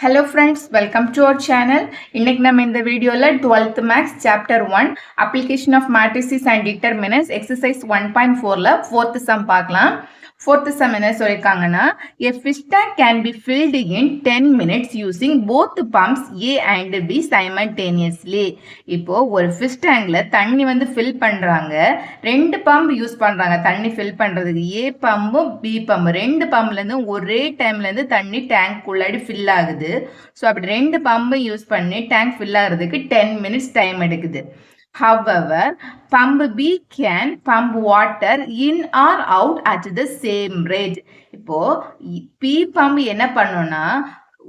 Hello friends, welcome to our channel. இன்னைக்கு நம்ம இந்த வீடியோல 12th Maths Chapter 1 Application of Matrices and Determinants Exercise 1.4ல 4th sum பார்க்கலாம். 4th sum என்ன சொல்லிருக்காங்கன்னா a fish tank can be filled in 10 minutes using both pumps A and B simultaneously. இப்போ ஒரு fish tankல தண்ணி fill பண்றாங்க. ரெண்டு பம்ப் யூஸ் பண்றாங்க தண்ணி fill பண்றதுக்கு. A பம்பும் B பம்பு ரெண்டு பம்ப்ல இருந்து ஒரே டைம்ல இருந்து தண்ணி டேங்க் உள்ளாடி fill ஆகுது. ஸோ அப்படி ரெண்டு பம்பை யூஸ் பண்ணி டேங்க் ஃபில் ஆகிறதுக்கு 10 minutes டைம் எடுக்குது. However, pump B can pump water in or out at the same rate. இப்போ P பம்ப் என்ன பண்ணும்னா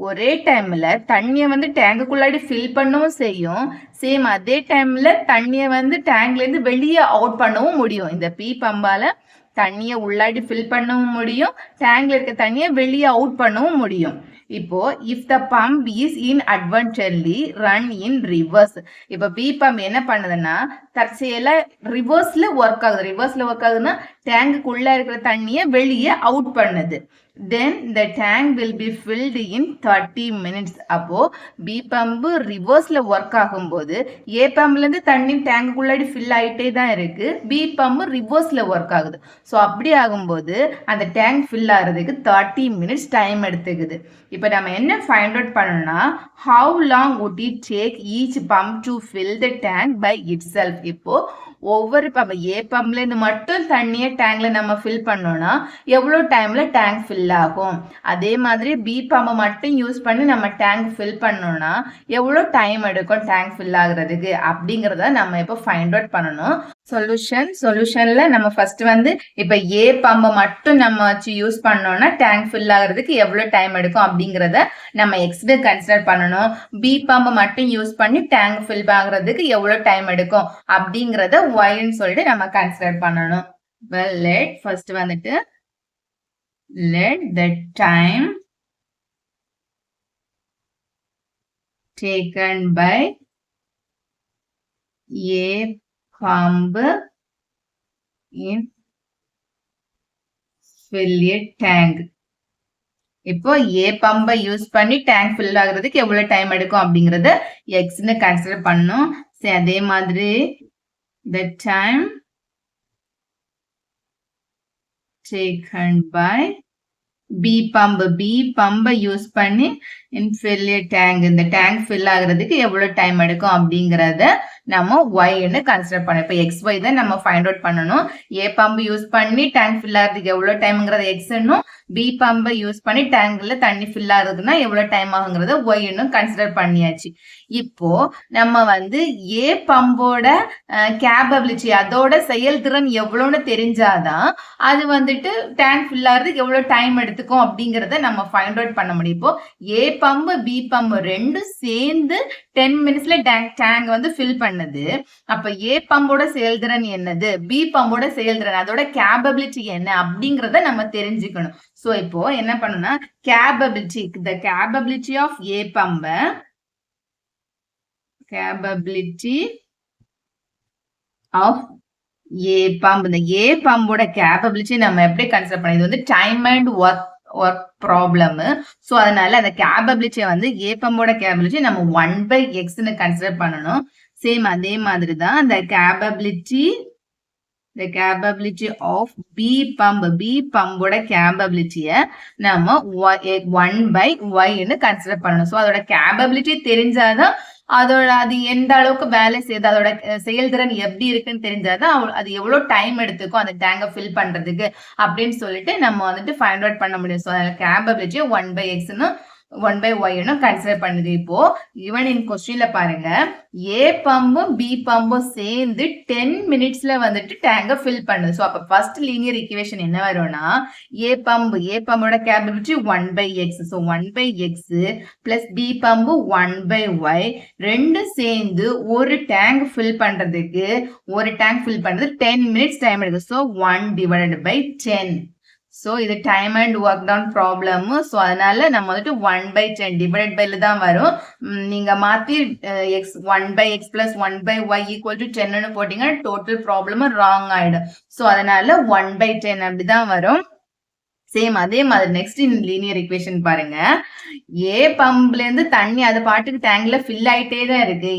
ஒரே டைம்ல தண்ணியை டேங்குக்குள்ளாடி ஃபில் பண்ணவும் செய்யும். சேம் அதே டைம்ல தண்ணியை டேங்க்ல இருந்து வெளியே அவுட் பண்ணவும் முடியும். இந்த P பம்பால தண்ணியை உள்ளாடி ஃபில் பண்ணவும் முடியும், டேங்க்ல இருக்க தண்ணியை வெளியே அவுட் பண்ணவும் முடியும். இப்போ if the pump is inadvertently run in reverse, இப்போ B பம்ப் என்ன பண்ணுதுன்னா தற்செயலா ரிவர்ஸ்ல ஒர்க் ஆகுதுன்னா டேங்குக்குள்ள இருக்கிற தண்ணியை வெளியே அவுட் பண்ணுது. then the tank will be filled in 30 minutes. அப்போ B பம்பு ரிவர்ஸ்ல ஒர்க் ஆகும்போது A பம்ப்ல இருந்து தண்ணி டேங்குக்குள்ளாடி ஃபில் ஆயிட்டே தான் இருக்கு, B பம்பு ரிவர்ஸ்ல ஒர்க் ஆகுது. ஸோ அப்படி ஆகும்போது அந்த டேங்க் ஃபில் ஆகிறதுக்கு 30 minutes டைம் எடுத்துக்குது. இப்போ நம்ம என்ன ஃபைண்ட் அவுட் பண்ணணும்னா how long would it take each pump to fill the tank by itself. இப்போ ஒவ்வொரு பம்ப் A பம்ப்ல இருந்து மட்டும் தண்ணியை டேங்க்ல நம்ம ஃபில் பண்ணோம்னா எவ்வளோ டைம்ல டேங்க் ஃபில் ஆகும். அதே மாதிரி B பம்பை மட்டும் யூஸ் பண்ணி நம்ம டேங்க் ஃபில் பண்ணோம்னா எவ்வளோ டைம் எடுக்கும் டேங்க் ஃபில் ஆகுறதுக்கு அப்படிங்கிறத நம்ம இப்போ ஃபைண்ட் அவுட் பண்ணணும். சொல்யூஷன்ல நம்ம ஃபர்ஸ்ட் இப்ப A பம்பை மட்டும் நம்ம வச்சு யூஸ் பண்ணோம்னா டேங்க் ஃபில் ஆகுறதுக்கு எவ்வளவு டைம் எடுக்கும் அப்படிங்கறத நம்ம எக்ஸ்னு கன்சிடர் பண்ணணும். B பம்பை மட்டும் யூஸ் பண்ணி டேங்க் ஃபில் ஆகுறதுக்கு எவ்வளவு டைம் எடுக்கும் அப்படிங்கறத Yன்னு சொல்லிட்டு நம்ம கன்சிடர் பண்ணணும். well let first let the time taken by A pump in fill a tank. இப்போ A பம்பை யூஸ் பண்ணி டேங்க் ஃபில் ஆகுறதுக்கு எவ்வளவு டைம் எடுக்கும் அப்படிங்கறத எக்ஸ்னு கன்சிடர் பண்ணணும். சரி, அதே மாதிரி the time taken by B Pamba use பண்ணி fill a tank, இந்த டேங்க் ஃபில் ஆகுறதுக்கு எவ்வளவு டைம் எடுக்கும் அப்படிங்கறத நம்ம Yன்னு கன்சிடர் பண்ணணும். இப்போ XY தான் நம்ம ஃபைண்ட் அவுட் பண்ணணும். A பம்பு யூஸ் பண்ணி டேங்க் ஃபில் ஆகுறதுக்கு எவ்வளவு டைம்ங்கிறத Xன்னும், B பம்பை யூஸ் பண்ணி டேங்க்ல தண்ணி ஃபில் ஆகுதுன்னா எவ்வளவு டைம் ஆகுங்கிறத Yன்னு கன்சிடர் பண்ணியாச்சு. இப்போ நம்ம A பம்போட கேப்பபிலிட்டி அதோட செயல்திறன் எவ்வளவுன்னு தெரிஞ்சாதான் அது டேங்க் ஃபில் ஆகுறதுக்கு எவ்வளவு டைம் எடுத்துக்கும் அப்படிங்கறத நம்ம ஃபைண்ட் அவுட் பண்ண முடியும். இப்போ A பம்பு B பம்பு ரெண்டும் சேர்ந்து 10 minutesல டேங்க் ஃபில் பண்ணுது. அப்ப A பம்போட செயல்திறன் என்னது, B பம்போட செயல்திறன் அதோட கேப்பபிலிட்டி என்ன அப்படிங்கறத நம்ம தெரிஞ்சுக்கணும். சோ இப்போ என்ன பண்ணணும்னா the capability of A pump, capability of A pump, இந்த A பம்போட கேப்பபிலிட்டி நம்ம எப்படி கன்சிடர் பண்ண, இது time and work problem. So அதனால அந்த கேப்பபிலிட்டியை A பம்போட கேப்பபிலிட்டி நம்ம 1/x கன்சிடர் பண்ணணும். சேம் அதே மாதிரி தான் the capability of B பம்போட கேப்பபிலிட்டியை நம்ம 1/y கன்சிடர் பண்ணணும். ஸோ அதோட கேப்பபிலிட்டி தெரிஞ்சாதான் அது எந்த அளவுக்கு வேலை செய்யுது, அதோட செயல்திறன் எப்படி இருக்குன்னு தெரிஞ்சாதான் அது எவ்வளவு டைம் எடுத்துக்கும் அந்த டேங்கை ஃபில் பண்றதுக்கு அப்படின்னு சொல்லிட்டு நம்ம ஃபைண்ட் அவுட் பண்ண முடியும். ஸோ அதில் கேப்பபிலிட்டியை 1/x 1/y கன்சிடர் பண்ணுது. இப்போ ஈவன் இன் கொஸ்டின்ல பாருங்க A பம்பும் B பம்பும் சேர்ந்து 10 minutesல டேங்கை ஃபில் பண்ணுது. ஸோ அப்ப ஃபர்ஸ்ட் லீனியர் ஈக்குவேஷன் என்ன வரும்னா A பம்போட capability 1/x, so 1/x plus B pump 1/y ரெண்டும் சேர்ந்து ஒரு டேங்க் ஃபில் பண்றதுக்கு 10 minutes டைம் எடுக்கும். ஸோ 1/10. ஸோ இது time and work down problem. So அதனால நம்ம 1/10 டிவைடட் பைல தான் வரும். நீங்க மாத்தி x 1/x plus 1/y equal to 10ன்னு போட்டீங்கன்னா டோட்டல் ப்ராப்ளம் ராங் ஆயிடும். ஸோ அதனால 1/10 அப்படிதான் வரும். சேம் அதே மாதிரி நெக்ஸ்ட் லீனியர் ஈக்குவேஷன் பாருங்க. ஏ பம்ப்ல இருந்து தண்ணி அது பாட்டுக்கு டேங்க்ல ஃபில் ஆயிட்டே தான் இருக்கு,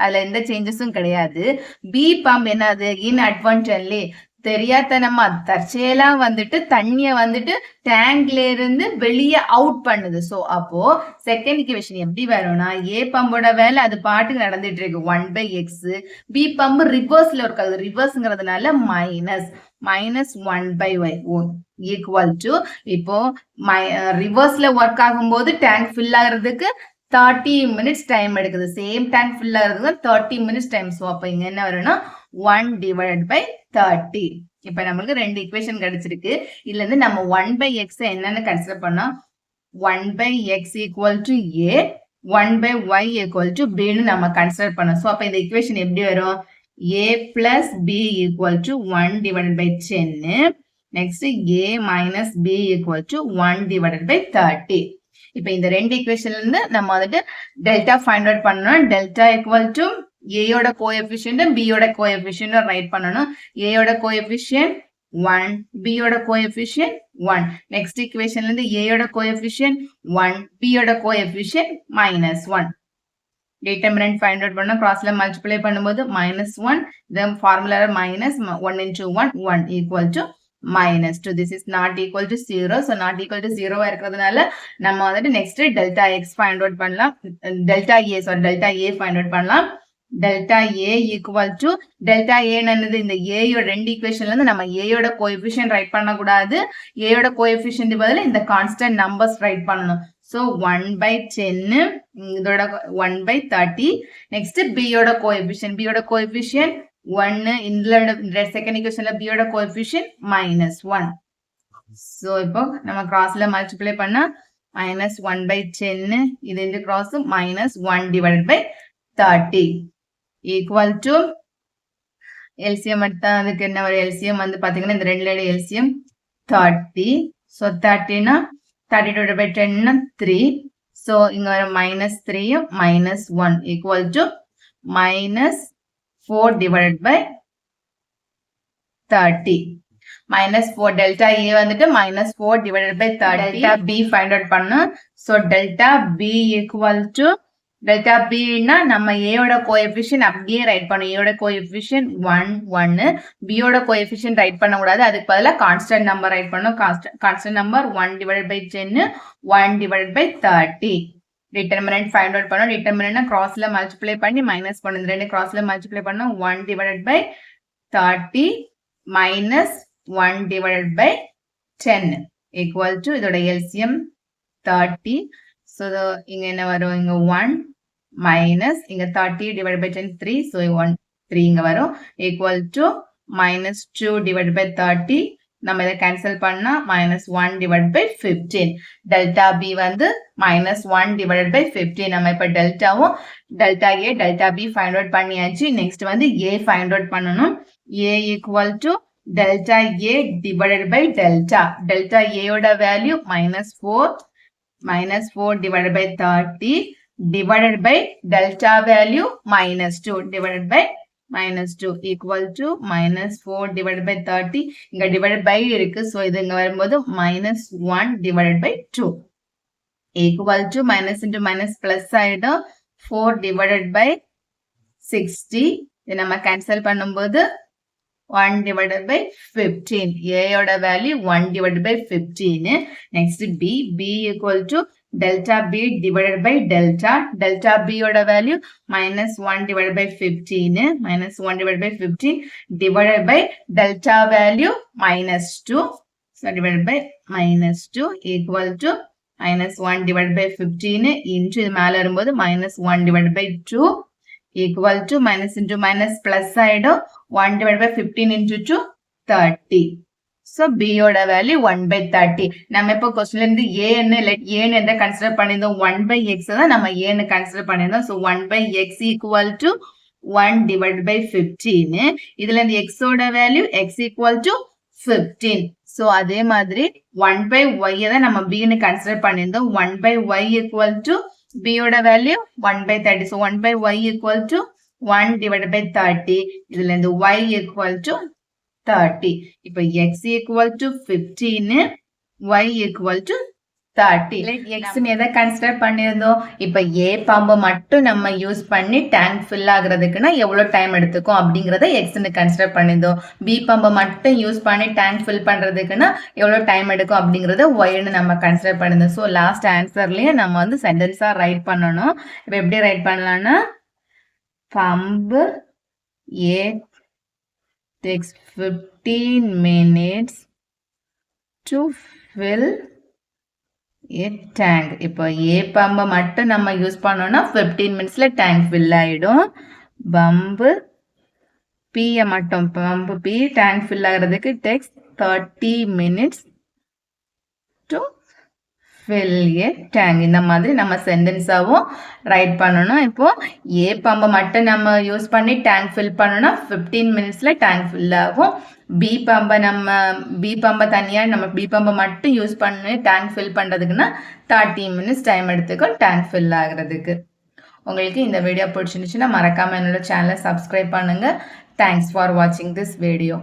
அதுல எந்த சேஞ்சஸும் கிடையாது. பி பம்ப் என்னது இன்அட்வான்டன்ட்லி தெரியாதனமா தற்செயலா வந்துட்டு தண்ணிய வந்துட்டு டேங்க்ல இருந்து வெளியே அவுட் பண்ணுது. ஸோ அப்போ செகண்ட் ஈக்குவேஷன் எப்படி வரும்னா, ஏ பம்போட வேலை அது பாட்டுக்கு நடந்துட்டு இருக்கு 1/x, பி பம்பு ரிவர்ஸ்ல இருக்காது, ரிவர்ஸ்ங்கிறதுனால மைனஸ் 1/y ஈக்குவல் டு இப்போ ரிவர்ஸ்ல ஒர்க் ஆகும்போது டேங்க் ஃபில் ஆகுறதுக்கு 30 minutes டைம் எடுக்குது. சேம் டேங்க் ஃபில் ஆகுறதுக்கு 30 minutes டைம். ஸோ அப்போ இங்க என்ன வரும்னா 1/30. இப்ப நம்மளுக்கு ரெண்டு ஈக்குவேஷன் கிடைச்சிருக்கு. இதுல இருந்து நம்ம 1/x என்னன்னு கன்சிடர் பண்ணா 1/x equal to a, 1/y equal to b ன்னு நம்ம கன்சிடர் பண்ணோம். ஸோ அப்ப இந்த ஈக்குவேஷன் எப்படி வரும், a plus b equal to 1/10. Next a minus b equal to 1/30. இப்ப இந்த ரெண்டு ஈக்குவேஷன்ல இருந்து நம்ம வந்துட்டு டெல்டா ஃபைண்ட் அவுட் பண்ணணும். டெல்டா ஈக்குவல் டு ஏயோட கோஎஃபிஷியன்ட் பியோட கோஎஃபிஷியன்ட் ரைட் பண்ணணும். ஏயோட கோஎஃபிஷியன்ட் 1, பியோட கோஎஃபிஷியன்ட் 1. நெக்ஸ்ட் ஈக்குவேஷன்ல இருந்து ஏயோட கோஎஃபிஷியன்ட் 1, பியோட கோஎஃபிஷியன்ட் -1. டிட்டர்மினன்ட் ஃபைண்ட் அவுட் பண்ணா கிராஸ்ல மல்டிப்ளை பண்ணும்போது -1, தென் formula -1 into 1 1 equal to -2. This is not equal to 0. So not equal to 0 இருக்கிறதுனால நம்ம வந்துட்டு next delta x find out பண்ணலாம். டெல்டா a ஃபைண்ட் அவுட் பண்ணலாம். Delta a equal to delta a என்னது இந்த a யோட ரெண்டு ஈக்குவேஷன்ல இருந்து நம்ம a யோட கோஎஃபிஷியன்ட் ரைட் பண்ண கூடாது. a யோட கோஎஃபிஷியன்ட் பதிலா இந்த கான்ஸ்டன்ட் நம்பர்ஸ் ரைட் பண்ணணும். So 1/10 இதோட 1/30. நெக்ஸ்ட் b யோட கோஎஃபிஷியன்ட் 1, இந்த செகண்ட் ஈக்குவேஷன்ல b யோட கோஎஃபிஷியன்ட் -1. சோ இப்போ நம்ம கிராஸ்ல மல்டிப்ளை பண்ணா -1/10, இது இந்த கிராஸ் -1/30 ஈக்குவல் டு எல்சிஎம் எடுத்தா அதுக்கு என்ன ஒரு எல்சிஎம் வந்து பாத்தீங்கன்னா இந்த ரெண்டுல எல்சிஎம் 30. சோ 30னா 30/10 3. சோ இங்க வர -3 -1 ஈக்குவல் டு -4/30. -4 டெல்டா a வந்துட்டு -4/30. டெல்டா b ஃபைண்ட் அவுட் பண்ணோம். So delta b equal to delta b னா நம்ம a யோட கோஎஃபிஷியன்ட் அப்படியே ரைட் பண்ணோம். a யோட கோஎஃபிஷியன்ட் 1 1, b யோட கோஎஃபிஷியன்ட் ரைட் பண்ண கூடாது, அதுக்கு பதிலா கான்ஸ்டன்ட் நம்பர் ரைட் பண்ணோம். Constant number 1/10 1/30. Determinant find out பண்ணோம். டிட்டர்மினன்ட்னா கிராஸ்ல மல்டிப்ளை பண்ணி மைனஸ் பண்ணோம். இந்த ரெண்டு கிராஸ்ல மல்டிப்ளை பண்ணோம். 1/30 -1/10 ஈக்குவல் டு இதோட எல்சிஎம் 30. ஸோ இங்க என்ன வரும், இங்க 1 மைனஸ் இங்க 30/10 3. ஸோ 3 இங்க வரும் ஈக்குவல் டு -2/30. நம்ம இதை கேன்சல் பண்ணா -1/15. டெல்டா பி வந்து -1/15. நம்ம இப்ப டெல்டாவும் delta A delta B find out பண்ணியாச்சு. நெக்ஸ்ட் வந்து ஏ ஃபைண்ட் அவுட் பண்ணணும். A equal to delta A divided by delta. Delta ஏயோட value -4/30 divided by delta value -2 divided by -2 equal to -4/30. இங்க divided by இருக்கு. So இது இங்க வரும்போது -1/2 equal to minus into minus plus ஆயிடும். 4/60 இது நம்ம cancel பண்ணும்போது 1/15. A யோட value 1/15. Next B equal to delta B divided by delta. Delta B யோட value -1/15. -1/15 divided by delta value -2. So divided by -2 equal to -1/15 into இது மேல வரும்போது -1/2 equal to minus into minus plus ஆயிடும். 1/15 into 2 30. So B யோட value 1/30. நம்ம இப்போ क्वेश्चनல இருந்து A ன்னு எதை கன்சிடர் பண்ணிருந்தோம், 1/x தான் நம்ம A ன்னு கன்சிடர் பண்ணிருந்தோம். So 1/x equal to 1/15. இதுல இருந்து x ஓட value x equal to 15. So அதே மாதிரி 1/y தான் நம்ம B ன்னு கன்சிடர் பண்ணிருந்தோம். 1/y equal to B யோட value 1/30. So 1/y equal to 1/30. இதுல இருந்து y equal to 30. இப்போ x equal to 15. y equal to 30. Like எக்ஸ்ன்னு எதை கன்சிடர் பண்ணியிருந்தோம்? இப்போ ஏ பம்பை மட்டும் நம்ம யூஸ் பண்ணி டேங்க் ஃபில் ஆகுறதுக்குன்னா எவ்வளோ டைம் எடுத்துக்கும் அப்படிங்கிறத எக்ஸ்ன்னு கன்சிடர் பண்ணியிருந்தோம். பி பம்பை மட்டும் யூஸ் பண்ணி டேங்க் ஃபில் பண்ணுறதுக்குன்னா எவ்வளோ டைம் எடுக்கும் அப்படிங்கிறத ஒய்ன்னு நம்ம கன்சிடர் பண்ணியிருந்தோம். ஸோ லாஸ்ட் ஆன்சர்லேயே நம்ம வந்து சென்டென்ஸாக ரைட் பண்ணணும். இப்போ எப்படி ரைட் பண்ணலான்னா, pump A takes 15 minutes to fill a tank. இப்போ ஏ பம்பை மட்டும் நம்ம யூஸ் பண்ணோம்னா 15 மினிட்ஸ்ல டேங்க் ஃபில் ஆயிடும். பம்பு பியை மட்டும், பம்பு பி டேங்க் ஃபில் ஆகிறதுக்கு tax 30 minutes to fill a tank. இந்த மாதிரி நம்ம சென்டென்ஸாகவும் ரைட் பண்ணணும். இப்போ ஏ பம்பை மட்டும் நம்ம யூஸ் பண்ணி டேங்க் ஃபில் பண்ணோம்னா 15 மினிட்ஸ்ல டேங்க் ஃபில் ஆகும். பி பம்பை தனியாக நம்ம பி பம்பை மட்டும் யூஸ் பண்ணி டேங்க் ஃபில் பண்ணுறதுக்குன்னா 30 மினிட்ஸ் டைம் எடுத்துக்கும் டேங்க் ஃபில் ஆகுறதுக்கு. உங்களுக்கு இந்த வீடியோ பிடிச்சிருந்துச்சுன்னா மறக்காமல் என்னோட சேனலை சப்ஸ்கிரைப் பண்ணுங்கள். தேங்க்ஸ் ஃபார் வாட்சிங் திஸ் வீடியோ.